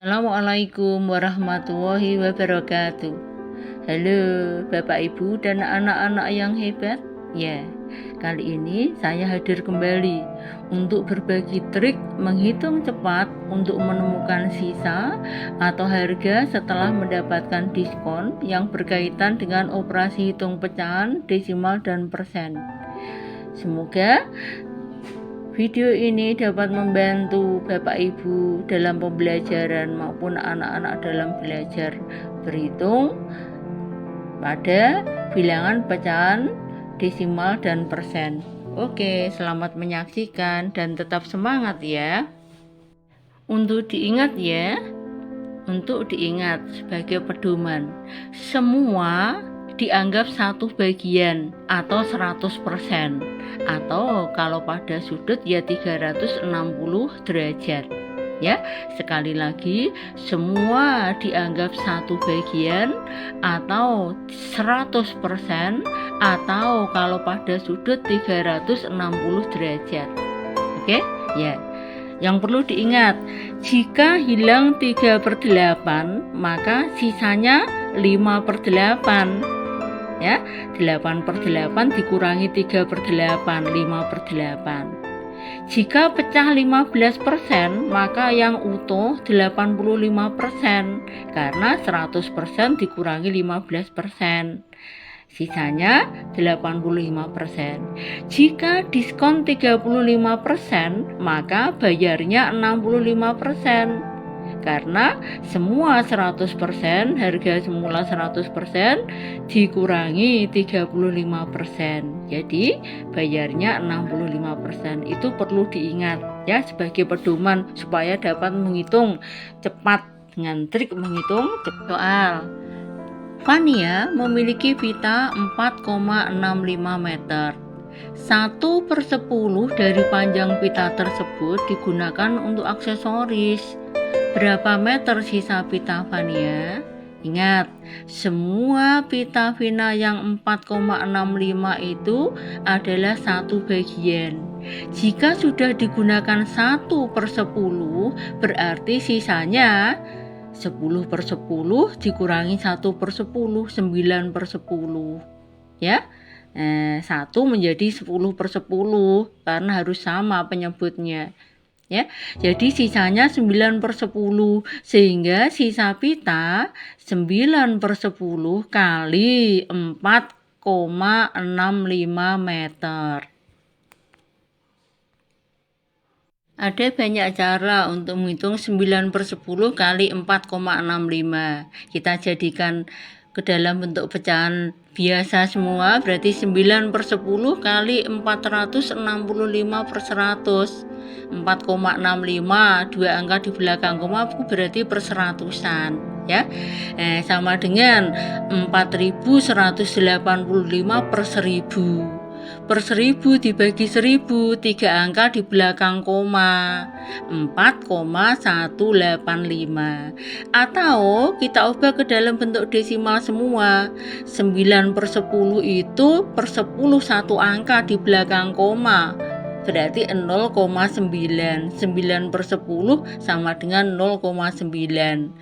Assalamualaikum warahmatullahi wabarakatuh. Halo Bapak Ibu dan anak-anak yang hebat. Ya, kali ini saya hadir kembali untuk berbagi trik menghitung cepat untuk menemukan sisa atau harga setelah mendapatkan diskon yang berkaitan dengan operasi hitung pecahan, desimal, dan persen. Semoga video ini dapat membantu Bapak Ibu dalam pembelajaran maupun anak-anak dalam belajar berhitung pada bilangan pecahan, desimal, dan persen. Oke, selamat menyaksikan dan tetap semangat ya. Untuk diingat sebagai pedoman, semua dianggap satu bagian atau 100%, atau kalau pada sudut ya 360 derajat. Ya, sekali lagi, semua dianggap satu bagian atau 100%, atau kalau pada sudut 360 derajat. Oke, ya. Yang perlu diingat, jika hilang 3/8, maka sisanya 5/8. Ya, 8/8 dikurangi 3/8, 5/8. Jika pecah 15%, maka yang utuh 85%, karena 100% dikurangi 15%. Sisanya 85%. Jika diskon 35%, maka bayarnya 65%. Karena semua 100%, harga semula 100% dikurangi 35%. Jadi bayarnya 65%. Itu perlu diingat ya, sebagai pedoman supaya dapat menghitung cepat dengan trik menghitung soal. Fania memiliki pita 4,65 meter. 1/10 dari panjang pita tersebut digunakan untuk aksesoris. Berapa meter sisa pita Fania? Ingat, semua pita Vina yang 4,65 itu adalah satu bagian. Jika sudah digunakan 1/10, berarti sisanya 10/10 dikurangi 1/10, 9/10. Ya, 1 menjadi 10/10 karena harus sama penyebutnya. Ya, jadi sisanya 9/10, sehingga sisa pita 9/10 kali 4,65 meter. Ada banyak cara untuk menghitung 9/10 kali 4,65. Kita jadikan ke dalam bentuk pecahan biasa semua, berarti 9/10 kali 465/100. 4,65, dua angka di belakang koma berarti perseratusan ya. Sama dengan 4185/1000. Per 1000 dibagi 1000, 3 angka di belakang koma, 4,185. Atau kita ubah ke dalam bentuk desimal semua. 9/10 itu per 10 satu angka di belakang koma, berarti 0,9. 9/10 sama dengan 0,9.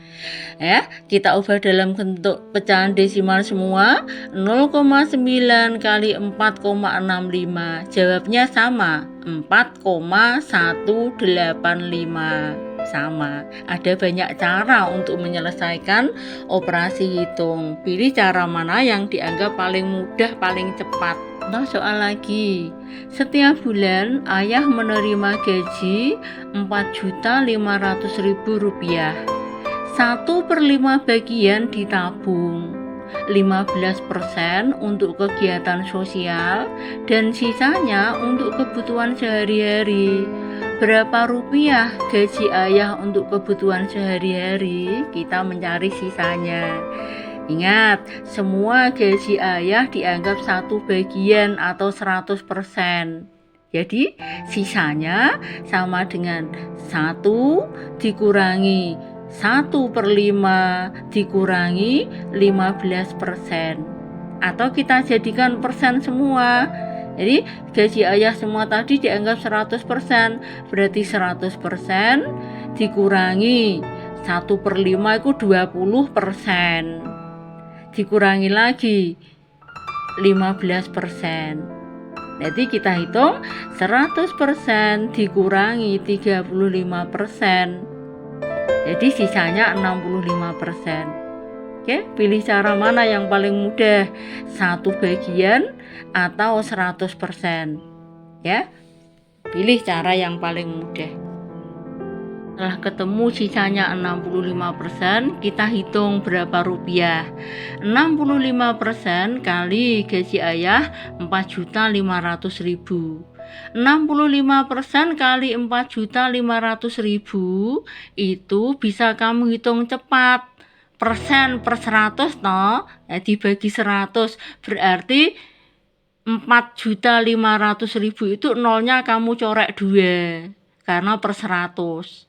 Ya, kita ubah dalam bentuk pecahan desimal semua. 0,9 kali 4,65. Jawabnya sama, 4,185. Sama. Ada banyak cara untuk menyelesaikan operasi hitung. Pilih cara mana yang dianggap paling mudah, paling cepat. Nah, soal lagi. Setiap bulan ayah menerima gaji 4.500.000 rupiah. 1/5 bagian ditabung, 15% untuk kegiatan sosial, dan sisanya untuk kebutuhan sehari-hari. Berapa rupiah gaji ayah untuk kebutuhan sehari-hari? Kita mencari sisanya. Ingat, semua gaji ayah dianggap satu bagian atau 100%. Jadi sisanya sama dengan 1 dikurangi 1/5 dikurangi 15%. Atau kita jadikan persen semua. Jadi gaji ayah semua tadi dianggap 100%, berarti 100% dikurangi 1/5 itu 20%. Dikurangi lagi 15%. Jadi kita hitung 100% dikurangi 35%. Jadi sisanya 65%. Oke, pilih cara mana yang paling mudah, 1 bagian atau 100%. Ya, pilih cara yang paling mudah. Setelah ketemu sisanya 65%, kita hitung berapa rupiah. 65% kali gaji ayah 4.500.000. 65% kali 4.500.000 itu bisa kamu hitung cepat. Persen per 100 toh, dibagi 100 berarti 4.500.000 itu nolnya kamu corek 2 karena per 100.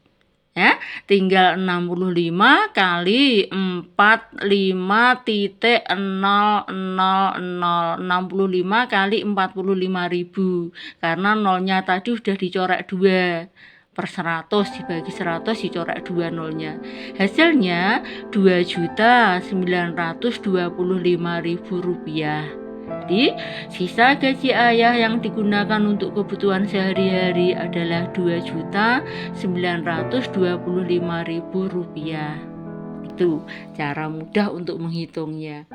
Ya, tinggal 65 kali 45.000, 65 kali 45.000 karena nolnya tadi udah dicorek 2 per 100 dibagi 100 dicorek 2 nolnya. Hasilnya 2.925.000 rupiah. Jadi sisa gaji ayah yang digunakan untuk kebutuhan sehari-hari adalah 2.925.000 rupiah. Itu cara mudah untuk menghitungnya.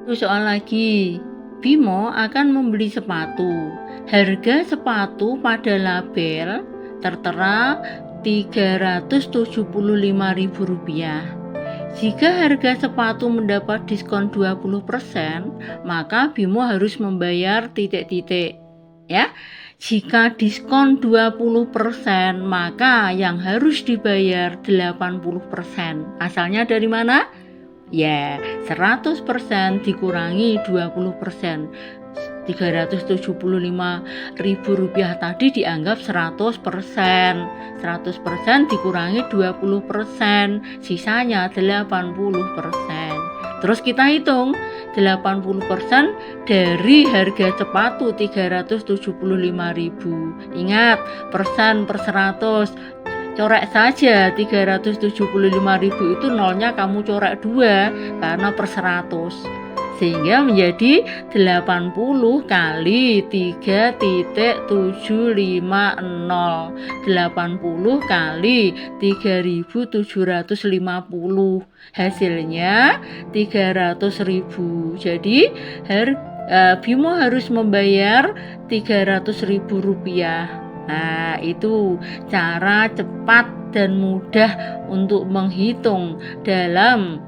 Itu soal lagi. Bimo akan membeli sepatu. Harga sepatu pada label tertera Rp375.000. Jika harga sepatu mendapat diskon 20%, maka Bimo harus membayar titik-titik. Ya. Jika diskon 20%, maka yang harus dibayar 80%. Asalnya dari mana? Ya, 100% dikurangi 20%. Rp375.000 tadi dianggap 100%. 100% dikurangi 20%, sisanya 80%. Terus kita hitung 80% dari harga sepatu 375.000. Ingat, persen per 100. Corek saja 375.000 itu nolnya kamu corek 2 karena per 100. Sehingga menjadi 80 kali 3.750. 80 kali 3.750. Hasilnya 300.000. Jadi Bimo harus membayar 300.000 rupiah. Nah, itu cara cepat dan mudah untuk menghitung dalam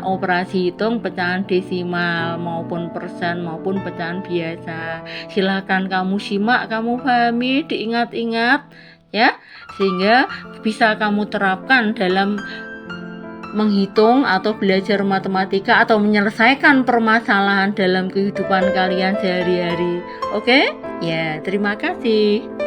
operasi hitung pecahan desimal maupun persen maupun pecahan biasa. Silakan kamu simak, kamu pahami, diingat-ingat ya, sehingga bisa kamu terapkan dalam menghitung atau belajar matematika atau menyelesaikan permasalahan dalam kehidupan kalian sehari-hari. Oke? Ya, terima kasih.